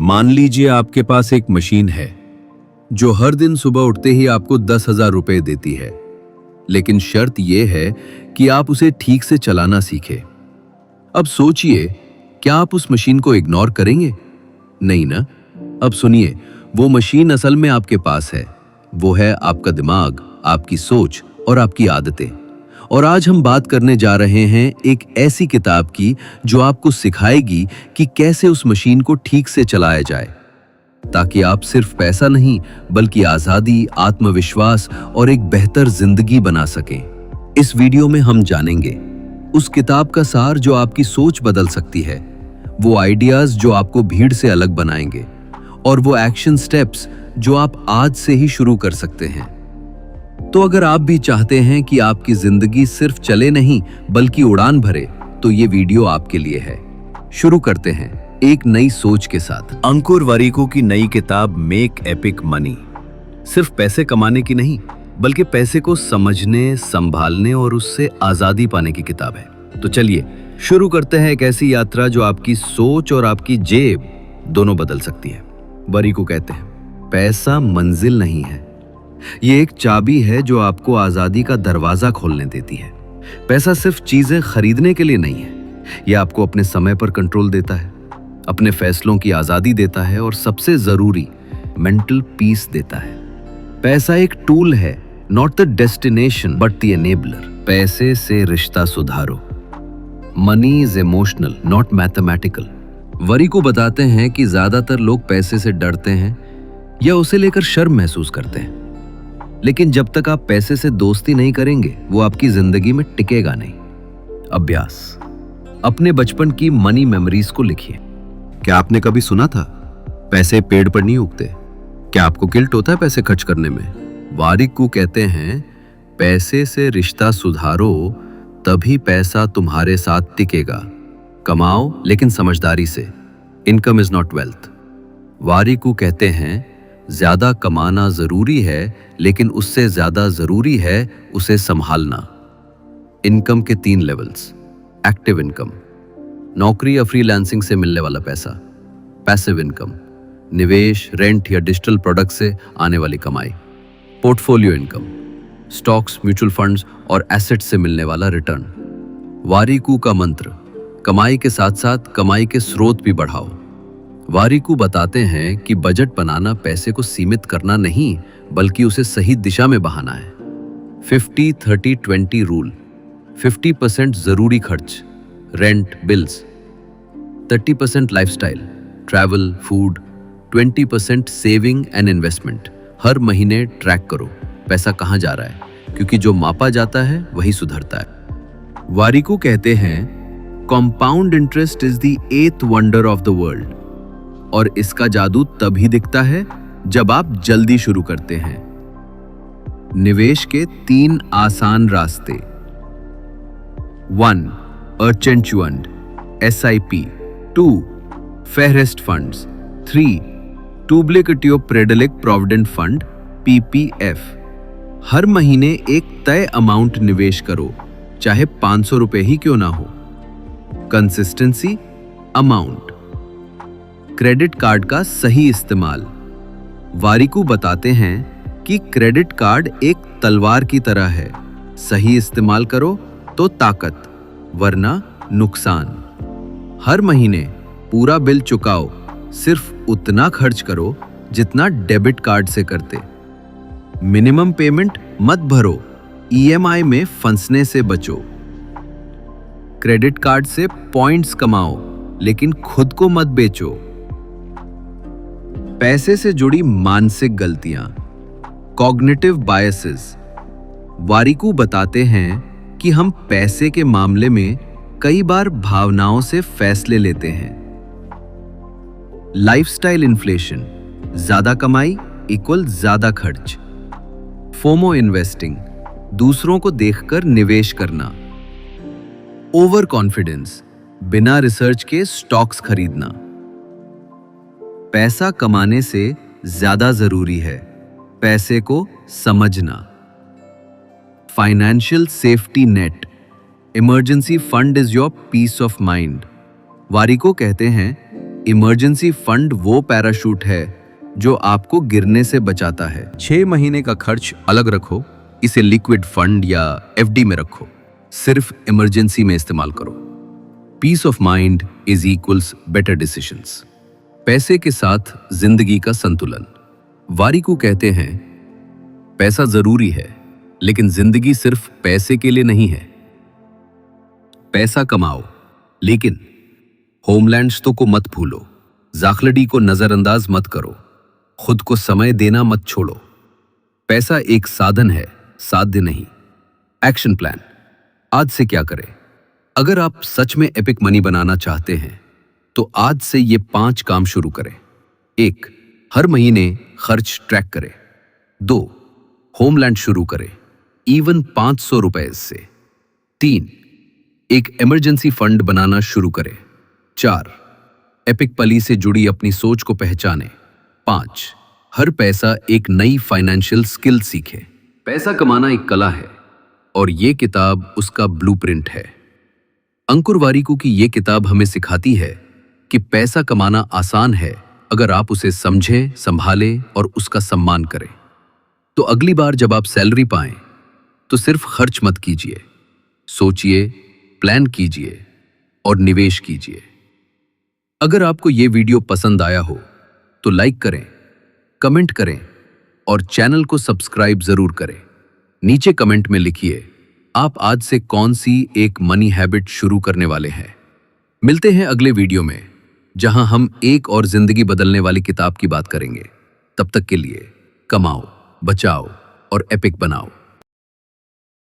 मान लीजिए आपके पास एक मशीन है जो हर दिन सुबह उठते ही आपको 10,000 रुपए देती है, लेकिन शर्त यह है कि आप उसे ठीक से चलाना सीखें। अब सोचिए, क्या आप उस मशीन को इग्नोर करेंगे? नहीं ना। अब सुनिए, वो मशीन असल में आपके पास है। वो है आपका दिमाग, आपकी सोच और आपकी आदतें। और आज हम बात करने जा रहे हैं एक ऐसी किताब की जो आपको सिखाएगी कि कैसे उस मशीन को ठीक से चलाया जाए, ताकि आप सिर्फ पैसा नहीं बल्कि आजादी, आत्मविश्वास और एक बेहतर जिंदगी बना सकें। इस वीडियो में हम जानेंगे उस किताब का सार जो आपकी सोच बदल सकती है, वो आइडियाज जो आपको भीड़ से अलग बनाएंगे, और वो एक्शन स्टेप्स जो आप आज से ही शुरू कर सकते हैं। तो अगर आप भी चाहते हैं कि आपकी जिंदगी सिर्फ चले नहीं बल्कि उड़ान भरे, तो ये वीडियो आपके लिए है। शुरू करते हैं एक नई सोच के साथ। अंकुर वारिकू की नई किताब मेक एपिक मनी सिर्फ पैसे कमाने की नहीं, बल्कि पैसे को समझने, संभालने और उससे आजादी पाने की किताब है। तो चलिए शुरू करते हैं एक ऐसी यात्रा जो आपकी सोच और आपकी जेब दोनों बदल सकती है। वारिकू कहते हैं, पैसा मंजिल नहीं है, ये एक चाबी है जो आपको आजादी का दरवाजा खोलने देती है। पैसा सिर्फ चीजें खरीदने के लिए नहीं है, ये आपको अपने समय पर कंट्रोल देता है, अपने फैसलों की आजादी देता है और सबसे जरूरी मेंटल पीस देता है। पैसा एक टूल है, not the destination but the enabler. पैसे से रिश्ता सुधारो। Money is emotional not mathematical. Warikoo बताते हैं कि ज्यादातर लोग पैसे से डरते हैं या उसे लेकर शर्म महसूस करते हैं, लेकिन जब तक आप पैसे से दोस्ती नहीं करेंगे, वो आपकी जिंदगी में टिकेगा नहीं। अभ्यास। अपने बचपन की मनी मेमोरीज को लिखिए। क्या आपने कभी सुना था, पैसे पेड़ पर नहीं उगते? क्या आपको गिल्ट होता है पैसे खर्च करने में? वारिकू कहते हैं, पैसे से रिश्ता सुधारो, तभी पैसा तुम्हारे साथ टिकेगा। कमाओ लेकिन समझदारी से। Income is not wealth. Warikoo कहते हैं, ज्यादा कमाना जरूरी है, लेकिन उससे ज्यादा जरूरी है उसे संभालना। इनकम के 3 लेवल्स। एक्टिव इनकम, नौकरी या फ्रीलांसिंग से मिलने वाला पैसा। पैसिव इनकम, निवेश, रेंट या डिजिटल प्रोडक्ट से आने वाली कमाई। Portfolio income, stocks, mutual funds और एसेट्स से मिलने वाला रिटर्न। वारिकू का मंत्र, कमाई के साथ साथ कमाई के स्रोत भी बढ़ाओ। वारिकू बताते हैं कि बजट बनाना पैसे को सीमित करना नहीं, बल्कि उसे सही दिशा में बहाना है। 50-30-20 रूल। 50% जरूरी खर्च, rent, bills. 30% lifestyle, travel, food. 20% saving and investment. हर महीने ट्रैक करो पैसा कहाँ जा रहा है, क्योंकि जो मापा जाता है वही सुधरता है। वारिकू कहते हैं, compound interest is the 8th wonder of the world, और इसका जादू तभी दिखता है जब आप जल्दी शुरू करते हैं। निवेश के 3 आसान रास्ते। 1. Urgent fund, SIP। 2. फेहरिस्ट फंड्स। 3. टूब्लिकेटिव प्रेडिलेक्ट प्रोविडेंट फंड, PPF। हर महीने एक तय अमाउंट निवेश करो, चाहे 500 रुपए ही क्यों ना हो। Consistency, amount. क्रेडिट कार्ड का सही इस्तेमाल। वारिकू बताते हैं कि क्रेडिट कार्ड एक तलवार की तरह है, सही इस्तेमाल करो तो ताकत, वरना नुकसान। हर महीने पूरा बिल चुकाओ, सिर्फ उतना खर्च करो जितना डेबिट कार्ड से करते। मिनिमम पेमेंट मत भरो, EMI में फंसने से बचो। क्रेडिट कार्ड से पॉइंट्स कमाओ, लेकिन खुद को मत बेचो। पैसे से जुड़ी मानसिक गलतियां, कॉग्निटिव बायसेस। वारिकू बताते हैं कि हम पैसे के मामले में कई बार भावनाओं से फैसले लेते हैं। लाइफस्टाइल इन्फ्लेशन, ज्यादा कमाई इक्वल ज्यादा खर्च। फोमो इन्वेस्टिंग, दूसरों को देखकर निवेश करना। ओवर कॉन्फिडेंस, बिना रिसर्च के स्टॉक्स खरीदना। पैसा कमाने से ज्यादा जरूरी है पैसे को समझना। Financial safety net, emergency fund is your peace of mind. Warikoo कहते हैं, इमरजेंसी फंड वो पैराशूट है जो आपको गिरने से बचाता है। 6 महीने का खर्च अलग रखो, इसे लिक्विड फंड या एफडी में रखो, सिर्फ इमरजेंसी में इस्तेमाल करो। Peace of mind is equals better decisions. पैसे के साथ जिंदगी का संतुलन। वारिकू कहते हैं, पैसा जरूरी है, लेकिन जिंदगी सिर्फ पैसे के लिए नहीं है। पैसा कमाओ, लेकिन होमलैंड्स को मत भूलो, जाखलडी को नजरअंदाज मत करो, खुद को समय देना मत छोड़ो। पैसा एक साधन है, साध्य नहीं। Action plan. आज से क्या करें? अगर आप सच में एपिक मनी बनाना चाहते हैं तो आज से ये 5 काम शुरू करें। 1. हर महीने खर्च ट्रैक करें। 2. होमलैंड शुरू करें, इवन 500 रुपए से। 3. एक इमरजेंसी फंड बनाना शुरू करें। 4. एपिक पली से जुड़ी अपनी सोच को पहचानें। 5. हर पैसा एक नई फाइनेंशियल स्किल सीखे। पैसा कमाना एक कला है और ये किताब उसका ब्लूप्रिंट है। अंकुर वारिकू की ये किताब हमें सिखाती है कि पैसा कमाना आसान है अगर आप उसे समझें, संभालें और उसका सम्मान करें। तो अगली बार जब आप सैलरी पाएं तो सिर्फ खर्च मत कीजिए, सोचिए, प्लान कीजिए और निवेश कीजिए। अगर आपको ये वीडियो पसंद आया हो तो लाइक करें, कमेंट करें और चैनल को सब्सक्राइब जरूर करें। नीचे कमेंट में लिखिए आप आज से कौन सी एक मनी हैबिट शुरू करने वाले हैं। मिलते हैं अगले वीडियो में, जहां हम एक और जिंदगी बदलने वाली किताब की बात करेंगे। तब तक के लिए कमाओ, बचाओ और एपिक बनाओ।